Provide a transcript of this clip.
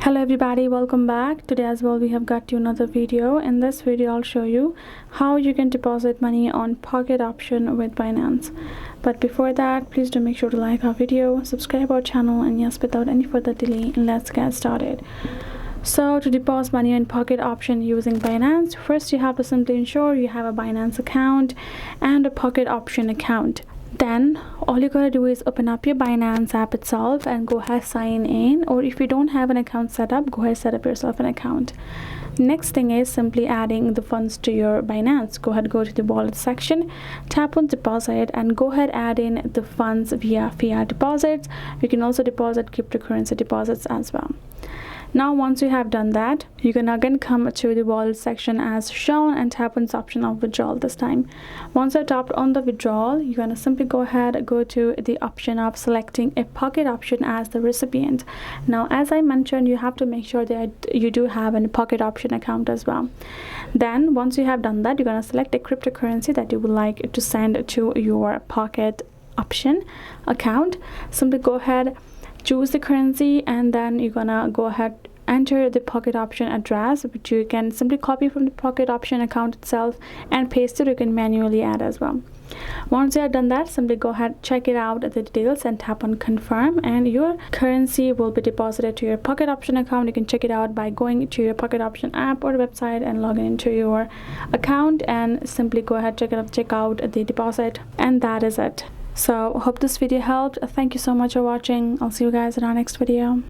Hello everybody, welcome back. Today as well we have got you another video. In this video I'll show you how you can deposit money on Pocket Option with Binance. But before that, please do make sure to like our video, subscribe our channel, and yes, without any further delay, let's get started. So to deposit money on Pocket Option using Binance, first you have to simply ensure you have a Binance account and a Pocket Option account. Then all you gotta do is open up your Binance app itself and go ahead sign in, or if you don't have an account set up, go ahead set up yourself an account. Next thing is simply adding the funds to your Binance. Go to the wallet section, tap on deposit, and go ahead add in the funds via fiat deposits. You can also deposit cryptocurrency deposits as well. Now once you have done that, you can again come to the wallet section as shown and tap on this option of withdrawal this time. Once you tapped on the withdrawal, you're gonna simply go to the option of selecting a Pocket Option as the recipient. Now as I mentioned, you have to make sure that you do have a Pocket Option account as well. Then once you have done that, you're gonna select a cryptocurrency that you would like to send to your Pocket Option account. Simply go ahead, choose the currency, and then you're gonna go ahead enter the Pocket Option address, which you can simply copy from the Pocket Option account itself and paste it. You can manually add as well. Once you have done that, simply go ahead, check it out, the details, and tap on confirm, and your currency will be deposited to your Pocket Option account. You can check it out by going to your Pocket Option app or website and logging into your account, and simply go ahead, check out the deposit, and that is it. So hope this video helped. Thank you so much for watching. I'll see you guys in our next video.